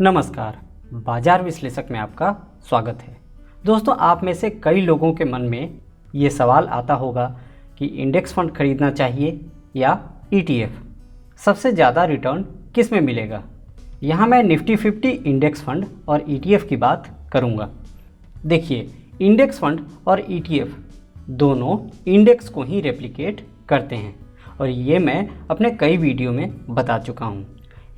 नमस्कार, बाजार विश्लेषक में आपका स्वागत है। दोस्तों, आप में से कई लोगों के मन में ये सवाल आता होगा कि इंडेक्स फंड खरीदना चाहिए या ETF, सबसे ज़्यादा रिटर्न किस में मिलेगा। यहाँ मैं निफ्टी 50 इंडेक्स फंड और ETF की बात करूँगा। देखिए, इंडेक्स फंड और ETF दोनों इंडेक्स को ही रेप्लिकेट करते हैं और ये मैं अपने कई वीडियो में बता चुका हूँ।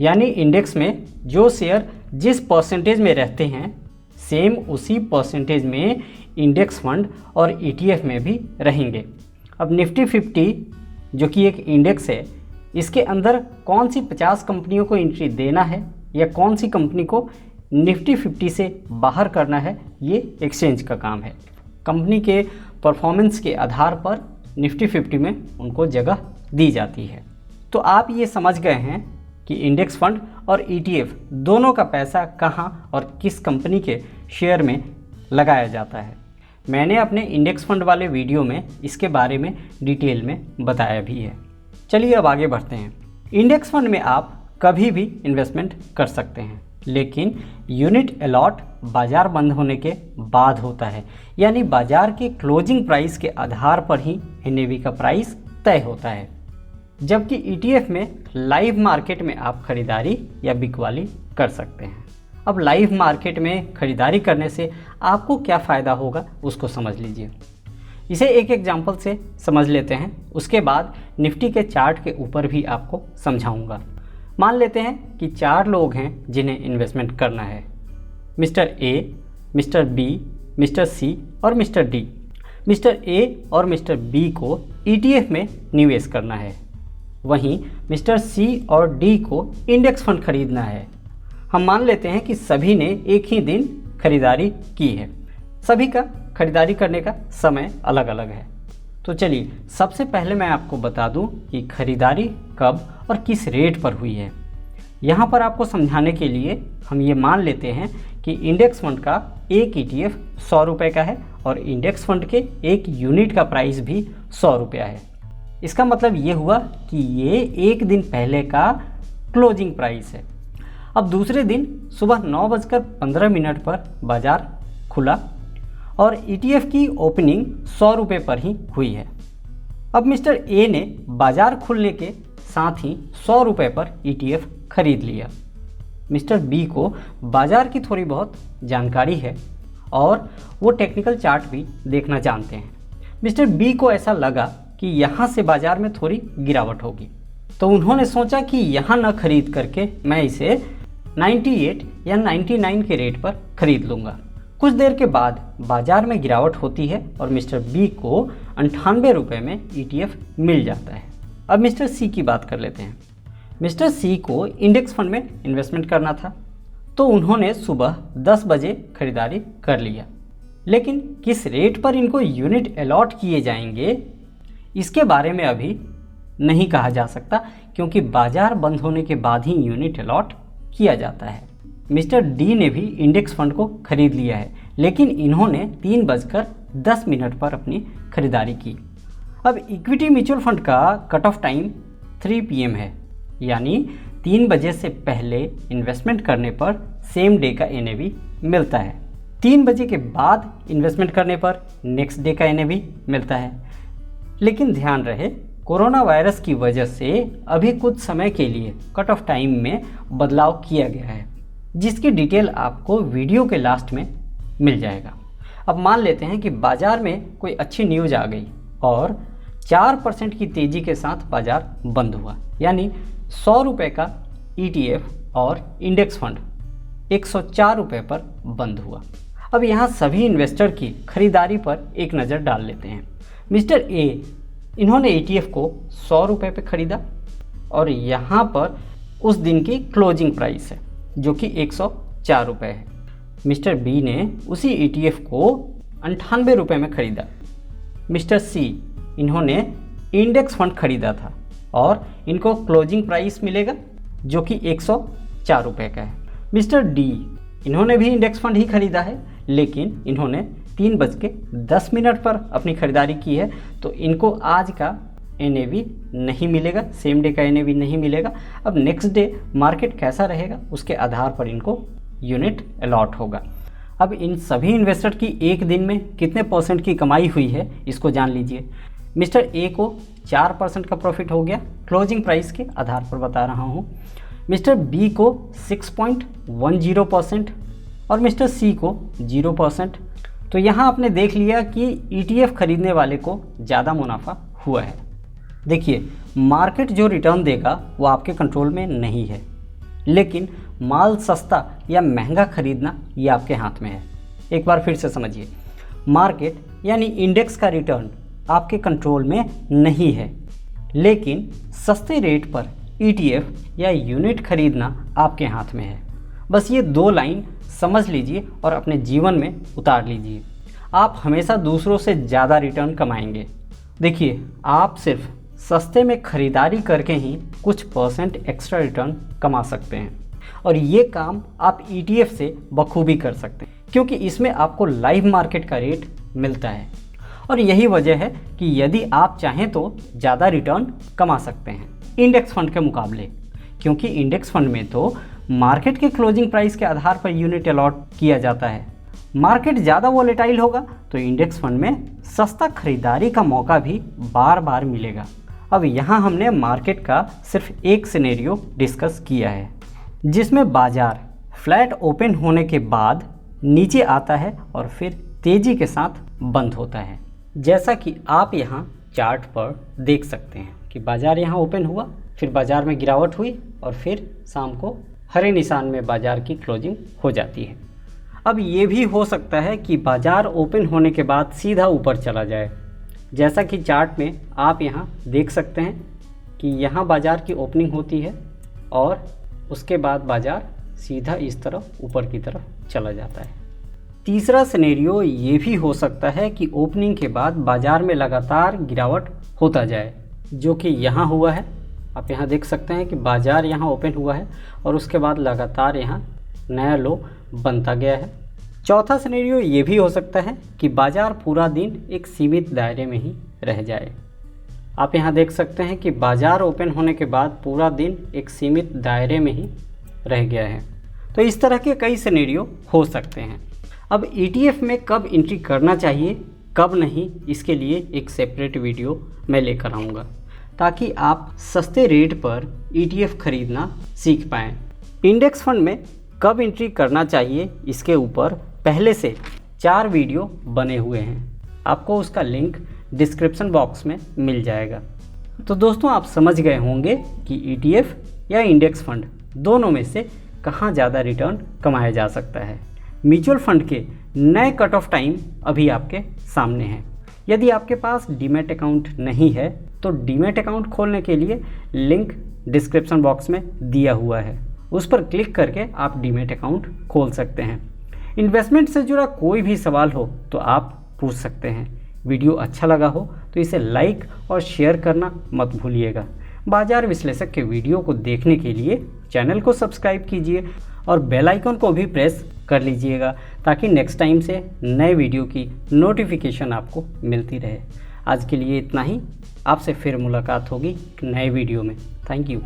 यानी इंडेक्स में जो शेयर जिस परसेंटेज में रहते हैं, सेम उसी परसेंटेज में इंडेक्स फंड और ETF में भी रहेंगे। अब निफ्टी 50 जो कि एक इंडेक्स है, इसके अंदर कौन सी 50 कंपनियों को एंट्री देना है या कौन सी कंपनी को निफ्टी 50 से बाहर करना है, ये एक्सचेंज का काम है। कंपनी के परफॉर्मेंस के आधार पर निफ्टी 50 में उनको जगह दी जाती है। तो आप ये समझ गए हैं कि इंडेक्स फंड और ETF दोनों का पैसा कहाँ और किस कंपनी के शेयर में लगाया जाता है। मैंने अपने इंडेक्स फंड वाले वीडियो में इसके बारे में डिटेल में बताया भी है। चलिए अब आगे बढ़ते हैं। इंडेक्स फंड में आप कभी भी इन्वेस्टमेंट कर सकते हैं, लेकिन यूनिट अलॉट बाज़ार बंद होने के बाद होता है। यानी बाज़ार के क्लोजिंग प्राइस के आधार पर ही NAV का प्राइस तय होता है। जबकि ETF में लाइव मार्केट में आप खरीदारी या बिकवाली कर सकते हैं। अब लाइव मार्केट में खरीदारी करने से आपको क्या फ़ायदा होगा, उसको समझ लीजिए। इसे एक एग्जांपल से समझ लेते हैं, उसके बाद निफ्टी के चार्ट के ऊपर भी आपको समझाऊंगा। मान लेते हैं कि 4 लोग हैं जिन्हें इन्वेस्टमेंट करना है, mister A, mister B, mister C और मिस्टर D। मिस्टर A और मिस्टर B को ETF में निवेश करना है, वहीं मिस्टर C और D को इंडेक्स फंड खरीदना है। हम मान लेते हैं कि सभी ने एक ही दिन खरीदारी की है। सभी का खरीदारी करने का समय अलग अलग है। तो चलिए, सबसे पहले मैं आपको बता दूं कि खरीदारी कब और किस रेट पर हुई है। यहाँ पर आपको समझाने के लिए हम ये मान लेते हैं कि इंडेक्स फंड का एक ETF 100 रुपये का है और इंडेक्स फंड के एक यूनिट का प्राइस भी 100 रुपया है। इसका मतलब ये हुआ कि ये एक दिन पहले का क्लोजिंग प्राइस है। अब दूसरे दिन सुबह 9:15 पर बाज़ार खुला और ETF की ओपनिंग 100 रुपये पर ही हुई है। अब मिस्टर A ने बाज़ार खुलने के साथ ही 100 रुपये पर ETF खरीद लिया। मिस्टर B को बाज़ार की थोड़ी बहुत जानकारी है और वो टेक्निकल चार्ट भी देखना जानते हैं। मिस्टर B को ऐसा लगा कि यहाँ से बाज़ार में थोड़ी गिरावट होगी, तो उन्होंने सोचा कि यहाँ न खरीद करके मैं इसे 98 या 99 के रेट पर खरीद लूँगा। कुछ देर के बाद बाज़ार में गिरावट होती है और मिस्टर B को 98 रुपये में ETF मिल जाता है। अब मिस्टर C की बात कर लेते हैं। मिस्टर C को इंडेक्स फंड में इन्वेस्टमेंट करना था, तो उन्होंने सुबह 10 बजे खरीदारी कर लिया। लेकिन किस रेट पर इनको यूनिट अलॉट किए जाएंगे, इसके बारे में अभी नहीं कहा जा सकता, क्योंकि बाज़ार बंद होने के बाद ही यूनिट अलॉट किया जाता है। मिस्टर D ने भी इंडेक्स फंड को खरीद लिया है, लेकिन इन्होंने 3:10 पर अपनी खरीदारी की। अब इक्विटी म्यूचुअल फंड का कट ऑफ टाइम 3 PM है, यानी 3 बजे से पहले इन्वेस्टमेंट करने पर सेम डे का NAV मिलता है। 3 बजे के बाद इन्वेस्टमेंट करने पर नेक्स्ट डे का NAV मिलता है। लेकिन ध्यान रहे, कोरोना वायरस की वजह से अभी कुछ समय के लिए कट ऑफ टाइम में बदलाव किया गया है, जिसकी डिटेल आपको वीडियो के लास्ट में मिल जाएगा। अब मान लेते हैं कि बाज़ार में कोई अच्छी न्यूज़ आ गई और 4% की तेज़ी के साथ बाज़ार बंद हुआ, यानी 100 रुपये का ETF और इंडेक्स फंड 104 रुपये पर बंद हुआ। अब यहाँ सभी इन्वेस्टर की खरीदारी पर एक नज़र डाल लेते हैं। मिस्टर A, इन्होंने ETF को 100 रुपये पे ख़रीदा और यहाँ पर उस दिन की क्लोजिंग प्राइस है जो कि 104 रुपये है। मिस्टर B ने उसी ETF को 98 रुपये में ख़रीदा। मिस्टर C, इन्होंने इंडेक्स फंड ख़रीदा था और इनको क्लोजिंग प्राइस मिलेगा जो कि 104 रुपये का है। मिस्टर D, इन्होंने भी इंडेक्स फंड ही ख़रीदा है, लेकिन इन्होंने 3:10 पर अपनी खरीदारी की है, तो इनको आज का NAV नहीं मिलेगा, सेम डे का NAV नहीं मिलेगा। अब नेक्स्ट डे मार्केट कैसा रहेगा उसके आधार पर इनको यूनिट अलॉट होगा। अब इन सभी इन्वेस्टर की एक दिन में कितने परसेंट की कमाई हुई है इसको जान लीजिए। मिस्टर ए को 4% का प्रॉफिट हो गया, क्लोजिंग प्राइस के आधार पर बता रहा हूँ। मिस्टर बी को 6.10% और मिस्टर सी को 0%। तो यहाँ आपने देख लिया कि ETF खरीदने वाले को ज़्यादा मुनाफा हुआ है। देखिए, मार्केट जो रिटर्न देगा वो आपके कंट्रोल में नहीं है, लेकिन माल सस्ता या महंगा खरीदना ये आपके हाथ में है। एक बार फिर से समझिए, मार्केट यानी इंडेक्स का रिटर्न आपके कंट्रोल में नहीं है, लेकिन सस्ते रेट पर ETF या यूनिट खरीदना आपके हाथ में है। बस ये 2 लाइन समझ लीजिए और अपने जीवन में उतार लीजिए। आप हमेशा दूसरों से ज़्यादा रिटर्न कमाएंगे। देखिए, आप सिर्फ सस्ते में ख़रीदारी करके ही कुछ परसेंट एक्स्ट्रा रिटर्न कमा सकते हैं, और ये काम आप ETF से बखूबी कर सकते हैं, क्योंकि इसमें आपको लाइव मार्केट का रेट मिलता है। और यही वजह है कि यदि आप चाहें तो ज़्यादा रिटर्न कमा सकते हैं इंडेक्स फंड के मुकाबले, क्योंकि इंडेक्स फंड में तो मार्केट के क्लोजिंग प्राइस के आधार पर यूनिट अलॉट किया जाता है। मार्केट ज़्यादा वॉलेटाइल होगा तो इंडेक्स फंड में सस्ता खरीदारी का मौका भी बार बार मिलेगा। अब यहाँ हमने मार्केट का सिर्फ एक सिनेरियो डिस्कस किया है, जिसमें बाजार फ्लैट ओपन होने के बाद नीचे आता है और फिर तेज़ी के साथ बंद होता है। जैसा कि आप यहाँ चार्ट पर देख सकते हैं कि बाजार यहाँ ओपन हुआ, फिर बाजार में गिरावट हुई और फिर शाम को हरे निशान में बाजार की क्लोजिंग हो जाती है। अब ये भी हो सकता है कि बाजार ओपन होने के बाद सीधा ऊपर चला जाए, जैसा कि चार्ट में आप यहाँ देख सकते हैं कि यहाँ बाजार की ओपनिंग होती है और उसके बाद बाजार सीधा इस तरफ ऊपर की तरफ चला जाता है। तीसरा सिनेरियो ये भी हो सकता है कि ओपनिंग के बाद बाजार में लगातार गिरावट होता जाए, जो कि यहाँ हुआ है। आप यहाँ देख सकते हैं कि बाजार यहाँ ओपन हुआ है और उसके बाद लगातार यहाँ नया लो बनता गया है। चौथा सिनेरियो ये भी हो सकता है कि बाजार पूरा दिन एक सीमित दायरे में ही रह जाए। आप यहाँ देख सकते हैं कि बाजार ओपन होने के बाद पूरा दिन एक सीमित दायरे में ही रह गया है। तो इस तरह के कई सिनेरियो हो सकते हैं। अब ETF में कब एंट्री करना चाहिए, कब नहीं, इसके लिए एक सेपरेट वीडियो मैं लेकर आऊँगा, ताकि आप सस्ते रेट पर ETF खरीदना सीख पाएँ। इंडेक्स फंड में कब एंट्री करना चाहिए, इसके ऊपर पहले से 4 वीडियो बने हुए हैं। आपको उसका लिंक डिस्क्रिप्शन बॉक्स में मिल जाएगा। तो दोस्तों, आप समझ गए होंगे कि ETF या इंडेक्स फंड दोनों में से कहाँ ज़्यादा रिटर्न कमाया जा सकता है। म्यूचुअल फंड के नए कट ऑफ टाइम अभी आपके सामने हैं। यदि आपके पास डीमैट अकाउंट नहीं है तो डीमैट अकाउंट खोलने के लिए लिंक डिस्क्रिप्शन बॉक्स में दिया हुआ है, उस पर क्लिक करके आप डीमैट अकाउंट खोल सकते हैं। इन्वेस्टमेंट से जुड़ा कोई भी सवाल हो तो आप पूछ सकते हैं। वीडियो अच्छा लगा हो तो इसे लाइक और शेयर करना मत भूलिएगा। बाजार विश्लेषक के वीडियो को देखने के लिए चैनल को सब्सक्राइब कीजिए और बेल आइकन को भी प्रेस कर लीजिएगा, ताकि नेक्स्ट टाइम से नए वीडियो की नोटिफिकेशन आपको मिलती रहे। आज के लिए इतना ही। आपसे फिर मुलाकात होगी नए वीडियो में। Thank you.